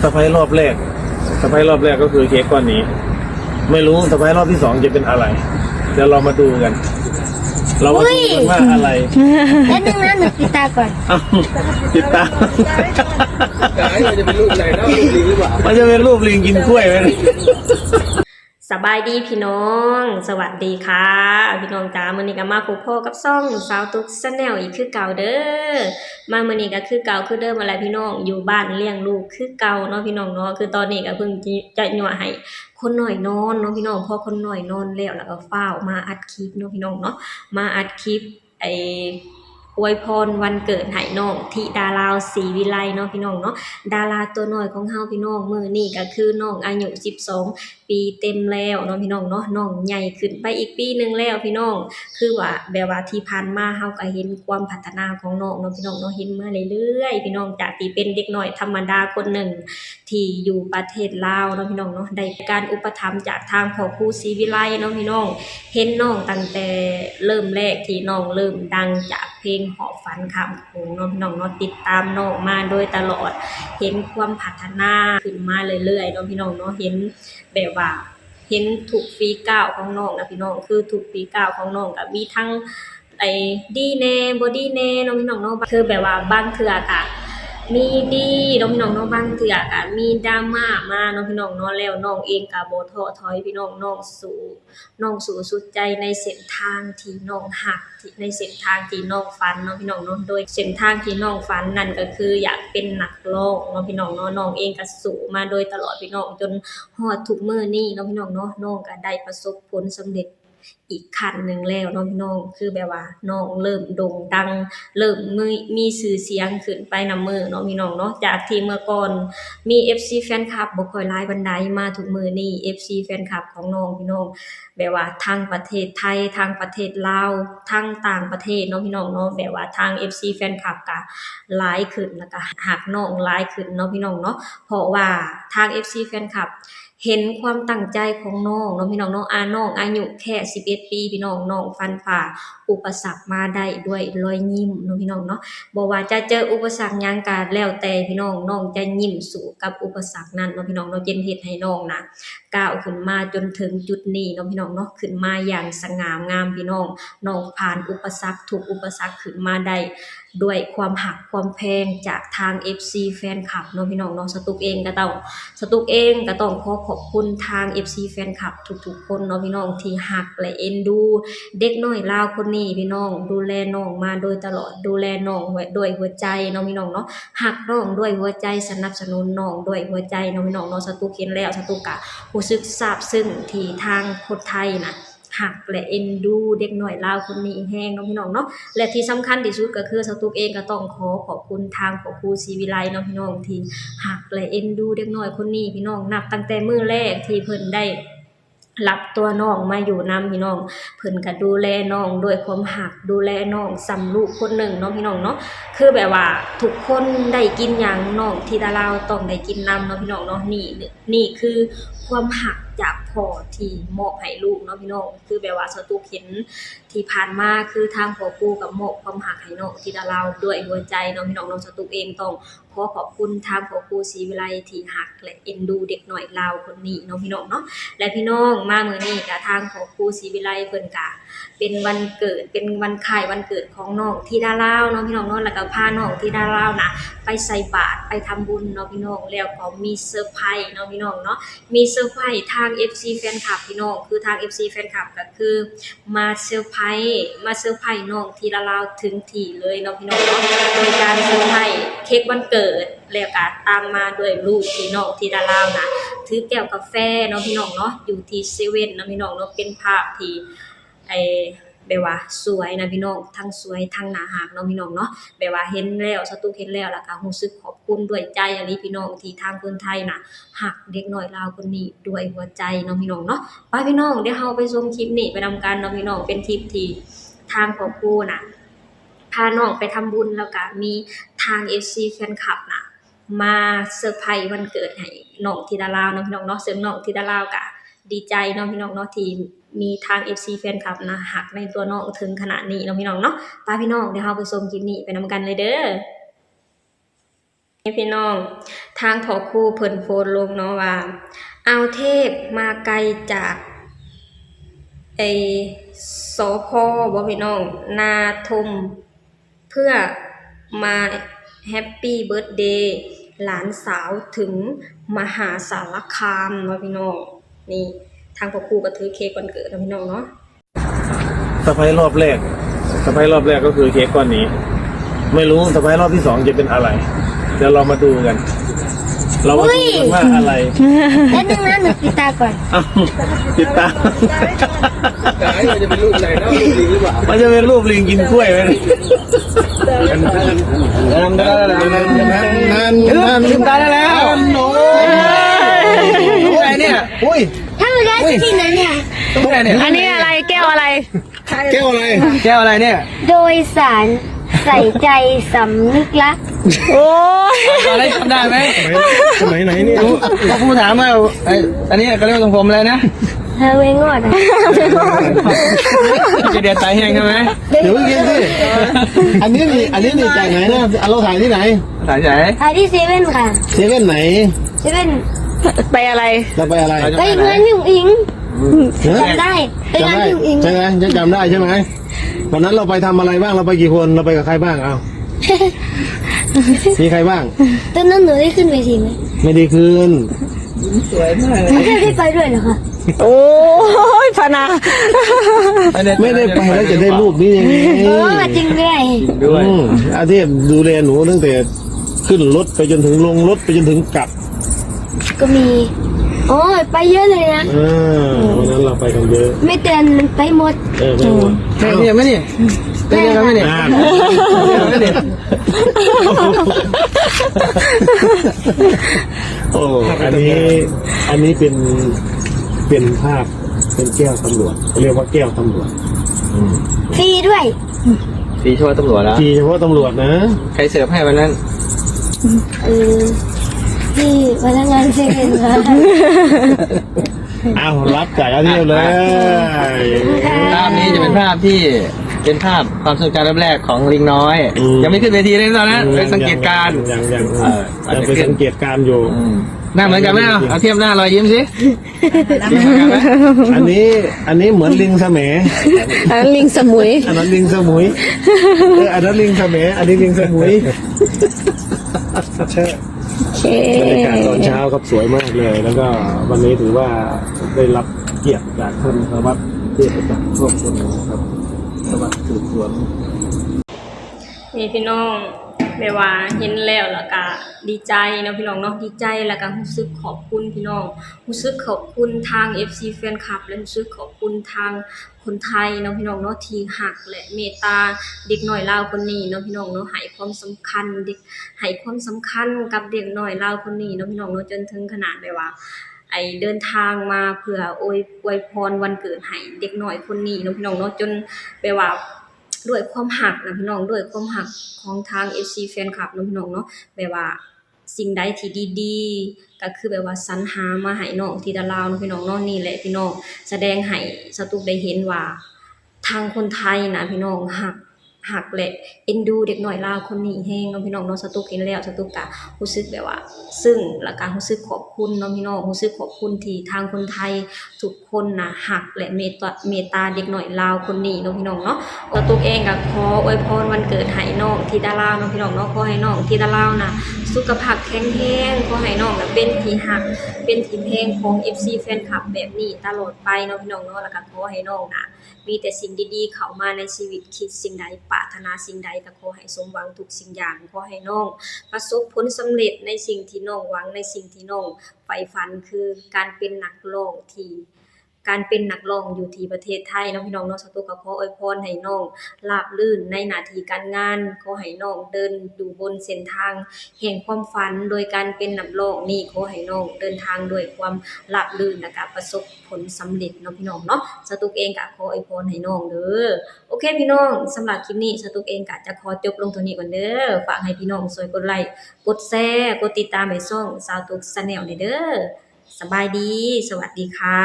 อร์ไพรส์รอบแรกเซอร์ไพรส์รอบแรกก็คือเค้กก้อนนี้ ไม่รู้เซอร์ไพรส์รอบที่2จะเป็นอะไรเดี๋ยวเรามาดูกัน เรามาดูกันว่าอะไร แล้วนึงนะหนูปิดตาก่อน เอ้าติดตาม มันจะเป็นรูปอะไรนะรูปลิงหรือเปล่า มันจะเป็นรูปลิงกินกล้วยไหม สบายดีพี่น้องสวัสดีค่ะพี่น้องจ้ามื้อนี้ก็มาพบพ่อกับซ่องสาวตุ๊กชาแนลอีกคือเก่าเด้อมามื้อนี้ก็คือเก่าคือเดิมอะไรพี่น้องอยู่บ้านเลี้ยงลูกคือเก่าเนาะพี่น้องเนาะคือตอนนี้ก็เพิ่งจะยั่วให้คนหน่อยนอนเนาะพี่น้องพอคนหน่อยนอนแล้วก็ฟ้าวมาอัดคลิปเนาะพี่น้องเนาะมาอัดคลิปอวยพรวันเกิดให้น้องธิดาลาวศรีวิไลเนาะพี่น้องเนาะดาราตัวน้อยของเฮาพี่น้องมื้อนี้ก็คือน้องอายุ12ปีเต็มแล้วเนาะพี่น้องเนาะน้องใหญ่ขึ้นไปอีกปีนึงแล้วพี่น้องคือว่าแบบว่าที่ผ่านมาเฮาก็เห็นความพัฒนาของน้องเนาะพี่น้องเนาะเห็นมาเรื่อยๆพี่น้องจากที่เป็นเด็กน้อยธรรมดาคนหนึ่งที่อยู่ประเทศลาวเนาะพี่น้องเนาะได้การอุปถัมภ์จากทางพ่อครูศรีวิไลเนาะพี่น้องเห็นน้องตั้งแต่เริ่มแรกที่น้องเริ่มดังจากเพลงหอบฝันข้ามโขงเนาะพี่น้องเนาะติดตามน้องมาโดยตลอดเห็นความพัฒนาขึ้นมาเรื่อยๆเนาะพี่น้องเนาะเห็นแบบว่าเห็นทุกฝีก้าวของน้องนะพี่น้องคือทุกฝีก้าวของน้องก็มีทั้งดีแน่บ่ดีแน่เนาะพี่น้องเนาะคือแบบว่าบางเทื่อก็มีดีเนาะพี่น้องเนาะบางเทื่อก็มีดราม่ามาเนาะพี่น้องเนาะแล้วน้องเองก็บ่ท้อถอยพี่น้องน้องสู่สุดใจในเส้นทางที่น้องหักในเส้นทางที่น้องฝันเนาะพี่น้องเนาะโดยเส้นทางที่น้องฝันนั่นก็คืออยากเป็นนักร้องเนาะพี่น้องเนาะน้องเองก็สู้มาโดยตลอดพี่น้องจนฮอดทุกมื้อนี้เนาะพี่น้องเนาะน้องก็ได้ประสบผลสำเร็จอีกขั้นหนึ่งแล้วเนาะพี่น้องคือแบบว่าน้องเริ่มโด่งดังเริ่มมีชื่อเสียงขึ้นไปนำมือเนาะพี่น้องเนาะจากที่เมื่อก่อนมี FC แฟนคลับบ่ค่อยหลายปานใดมาทุกมื้อนี้ FC แฟนคลับของน้องพี่น้องแบบว่าทางประเทศไทยทางประเทศลาวทางต่างประเทศเนาะพี่น้องเนาะแบบว่าทาง FC แฟนคลับก็หลายขึ้นแล้วก็ฮักน้องหลายขึ้นเนาะพี่น้องเนาะเพราะว่าทาง FC แฟนคลับเห็นความตั้งใจของน้องเนาะพี่น้องเนาะน้องอายุแค่11ปีพี่น้องน้องฟันฝ่าอุปสรรคมาได้ด้วยรอยยิ้มเนาะพี่น้องเนาะบ่ว่าจะเจออุปสรรคหยังก็แล้วแต่พี่น้องน้องจะยิ้มสู้กับอุปสรรคนั้นเนาะพี่น้องเนาะจนเฮ็ดให้น้องน่ะก้าวขึ้นมาจนถึงจุดนี้เนาะพี่น้องเนาะขึ้นมาอย่างสง่างามพี่น้องน้องผ่านอุปสรรคทุกอุปสรรคขึ้นมาได้ด้วยความหักความแพงจากทาง FC แฟนคลับเนาะพี่น้องเนาะสตุกเองก็ต้องขอบคุณทาง FC แฟนคลับทุกๆคนเนาะพี่น้องที่หักและเอ็นดูเด็กน้อยลาวคนนี้พี่น้องดูแลน้องมาโดยตลอดดูแลน้องด้วยหัวใจเนาะพี่น้องเนาะหักน้องด้วยหัวใจสนับสนุนน้องด้วยหัวใจเนาะพี่น้องเนาะสตุกเห็นแล้วสตุกก็รู้สึกซาบซึ้งที่ทางคนไทยน่ะหักและเอ็นดูเด็กน้อยลาวคนนี้แฮงเนาะพี่น้องเนาะและที่สำคัญที่สุดก็คือสตุกเองก็ต้องขอบคุณทางพ่อครูศรีวิไลเนาะพี่น้องที่หักและเอ็นดูเด็กน้อยคนนี้พี่น้องนับตั้งแต่มื้อแรกที่เพิ่นได้รับตัวน้องมาอยู่นำพี่น้องเพิ่นก็ดูแลน้องด้วยความหักดูแลน้องสำลูกคนหนึ่งเนาะพี่น้องเนาะคือแบบว่าทุกคนได้กินหยังน้องธิดาลาวต้องได้กินนำเนาะพี่น้องเนาะนี่คือความหักจากพ่อที่มอบให้ลูกเนาะพี่น้องคือแบบว่าสตุกเห็นที่ผ่านมาคือทางพ่อปู่กับมอบความหักให้น้องธิดาลาวด้วยหัวใจเนาะพี่น้องสตุกเองต้องขอบคุณทางพ่อปู่ศรีวิไลที่หักและเอ็นดูเด็กน้อยลาวคนนี้เนาะพี่น้องเนาะและพี่น้องมามื้อนี้ก็ทางพ่อปู่ศรีวิไลเพิ่นก็เป็นวันเกิดเป็นวันคล้ายวันเกิดของน้องธิดาลาวเนาะพี่น้องเนาะแล้วก็พาน้องธิดาลาวน่ะไปใส่บาตรไปทำบุญเนาะพี่น้องแล้วก็มีเซอร์ไพรส์เนาะพี่น้องเนาะมีเซอร์ไพรส์ทาง FC แฟนคลับพี่น้องคือทาง FC แฟนคลับก็คือมาเซอร์ไพรส์น้องธิดาลาวถึงที่เลยเนาะพี่น้องเนาะโดยการเซอร์ไพรส์เค้กวันเกิดแล้วก็ตามมาด้วยรูปที่น้องธิดาลาวน่ะถือแก้วกาแฟเนาะพี่น้องเนาะอยู่ที่เซเว่นเนาะพี่น้องเนาะเป็นภาพที่แบบว่าสวยนะพี่น้องทั้งสวยทั้งน่ารักเนาะพี่น้องเนาะแบบว่าเห็นแล้วสตุกเห็นแล้วก็รู้สึกขอบคุณด้วยใจอันนี้พี่น้องที่ทางคนไทยน่ะรักเด็กน้อยลาวคนนี้ด้วยหัวใจเนาะพี่น้องเนาะไปพี่น้องเดี๋ยวเราไปชมคลิปนี้ไปนำกันเนาะพี่น้องเป็นคลิปที่ทางครอบครัวน่ะพาน้องไปทำบุญแล้วก็มีทาง FC แฟนคลับน่ะมาเซอร์ไพรส์วันเกิดให้น้องธิดาลาวเนาะพี่น้องเนาะซึ่งน้องธิดาลาวก็ดีใจเนาะพี่น้องเนาะที่มีทาง FC แฟนคลับนะหักในตัวน้องถึงขนาดนี้เนาะพี่น้องเนาะป้าพี่น้องเดี๋ยวเราไปชมคลิปนี้ไปนำกันเลยเด้อ พี่น้องทางพอครูเพิ่นโพสต์ลงเนาะว่าเอาเทพมาไกลจากไอสพบ่พี่น้องนาทมเพื่อมาแฮปปี้เบิร์ธเดย์หลานสาวถึงมหาสารคามเนาะพี่น้องนี่ทางพอครูก็ถือเค้กวันเกิดนะพี่น้องเนาะ สไปรอบแรกก็คือเค้กก้อนนี้ ไม่รู้สไปรอบที่สองจะเป็นอะไร เดี๋ยวเรามาดูกัน เรามาดูกันว่าอะไร แล้วนึงนะหนูปิดตาก่อน เอ้าติดตาม กายมันจะเป็นรูปไหนนะรูปลิงหรือเปล่า มันจะเป็นรูปลิงกินกล้วยไหม ทำได้แล้วนั่นลืมตาได้แล้วโอ้ยอะไรเนี่ยอุ้ย ถ้าหนูได้จริงๆนะเนี่ย ตรงไหนเนี่ย อันนี้อะไรแก้วอะไร แก้วอะไรแก้วอะไรเนี่ย โดยสารใส่ใจสำนึกรัก โอ้ย อะไรจำได้ไหม สมัยไหนนี่ พอครูถามว่าไอ้อันนี้เขาเรียกว่าทรงผมอะไรนะ เธอไม่งอดอ่ะ จะเดียดตายแห้งใช่ไหม เดี๋ยวเพิ่งกินสิอันนี้นี่จากไหนนะเราถ่ายที่ไหน ถ่ายไหน ถ่ายที่เซเว่นค่ะ เซเว่นไหน เซเว่น ไปอะไร เราไปอะไร ไปงานยุ่งอิง ฮะ จำได้ไปงาน จำได้ ยุ่งอิง ใช่ไหมยังจำได้ใช่ไหมวันนั้นเราไปทำอะไรบ้างเราไปกี่คนเราไปกับใครบ้างเอามีใครบ้าง ตอนนั้นหนูได้ขึ้นเวทีไหม ไม่ได้คืน ไม่ได้ไปด้วยเหรอคะ โอ้ยพนา ไม่ได้ไปแล้วจะได้รูปนี้ยังไง โอ้จริงด้วย ด้วย อาเทพดูแลหนูตั้งแต่ขึ้นรถไปจนถึงลงรถไปจนถึงกลับ ก็มีโอ้ยไปเยอะเลยนะ วันนั้นเราไปกันเยอะ ไม่เตือนมันไปหมด ไปหมด ใช่เนี่ยไหมเนี่ยได้เดียวกันไหมเนี่ย อ่า ไม่เนี่ย โอ้อันนี้เป็นภาพเป็นแก้วตำรวจเรียกว่าแก้วตำรวจ ฟรีด้วย ปีช่วยตำรวจแล้ว ทีเฉพาะตำรวจนะ ใครเสิร์ฟให้วันนั้น เออที่พนักงานเซเว่นค่ะ อ้าวรับจากอาเทียบเลย ภาพนี้จะเป็นภาพที่เป็นภาพความทรงจำแรกของลิงน้อย ยังไม่ขึ้นเวทีเลยตอนนั้นเป็นสังเกตการณ์ ยังเป็นสังเกตการณ์อยู่ หน้าเหมือนกันไหมเอาเทียบหน้ารอยยิ้มสิ อันนี้เหมือนลิงสม อันลิงสมุย อันนั้นลิงสมุยอันนั้นลิงสมอันนี้ลิงสมุยใช่ โอเค บรรยากาศตอนเช้าครับสวยมากเลย แล้วก็วันนี้ถือว่าได้รับเกียรติจากท่านสารวัตรเทพจากครอบครัวนะครับสารวัตรสืบสวน นี่พี่น้องแบบว่าเห็นแล้วก็ดีใจเนาะพี่น้องเนาะดีใจแล้วก็รู้สึกขอบคุณพี่น้องรู้สึกขอบคุณทาง FC แฟนคลับและรู้สึกขอบคุณทางคนไทยเนาะพี่น้องเนาะที่หักและเมตตาเด็กน้อยลาวคนนี้เนาะพี่น้องเนาะให้ความสำคัญให้ความสำคัญกับเด็กน้อยลาวคนนี้เนาะพี่น้องเนาะจนถึงขนาดแบบว่าเดินทางมาเพื่ออวยพรวันเกิดให้เด็กน้อยคนนี้เนาะพี่น้องเนาะจนแบบว่าด้วยความหักนะพี่น้องด้วยความหักของทาง FC แฟนคลับเนาะพี่น้องเนาะแบบว่าสิ่งใดที่ดีๆก็คือแบบว่าสรรหามาให้น้องที่ดาราวเนาะพี่น้องเนาะนี่แหละพี่น้องแสดงให้สตุกได้เห็นว่าทางคนไทยนะพี่น้องหักและเอ็นดูเด็กน้อยลาวคนนี้แฮงเนาะพี่น้องเนาะสตุกเห็นแล้วสตุกก็รู้สึกแบบว่าซึ่งแล้วก็รู้สึกขอบคุณเนาะพี่น้องรู้สึกขอบคุณที่ทางคนไทยทุกคนนะหักและเมตตาเด็กน้อยลาวคนนี้เนาะพี่น้องเนาะสตุกเองก็ขออวยพรวันเกิดให้น้องที่ดาราวเนาะพี่น้องเนาะขอให้น้องที่ดาราวนะสุขภาพแข็งแรงขอให้น้องน่ะเป็นที่หักเป็นที่เพลงของ FC แฟนคลับแบบนี้ตลอดไปเนาะพี่น้องเนาะแล้วก็ขอให้น้องน่ะมีแต่สิ่งดีๆเข้ามาในชีวิตคิดสิ่งใดปรารถนาสิ่งใดก็ขอให้สมหวังทุกสิ่งอย่างขอให้น้องประสบผลสำเร็จในสิ่งที่น้องหวังในสิ่งที่น้องใฝ่ฝันคือการเป็นนักร้องอยู่ที่ประเทศไทยเนาะพี่น้องเนาะสตุกก็ขออวยพรให้น้องราบรื่นในหน้าที่การงานขอให้น้องเดินอยู่บนเส้นทางแห่งความฝันโดยการเป็นนักร้องนี่ขอให้น้องเดินทางด้วยความราบรื่นและก็ประสบผลสำเร็จเนาะพี่น้องเนาะสตุกเองก็ขออวยพรให้น้องเด้อโอเคพี่น้องสำหรับคลิปนี้สตุกเองก็จะขอจบลงเท่านี้ก่อนเด้อฝากให้พี่น้องช่วยกดไลค์กดแชร์กดติดตามให้ช่องสาวตุก Channel เด้อสบายดีสวัสดีค่ะ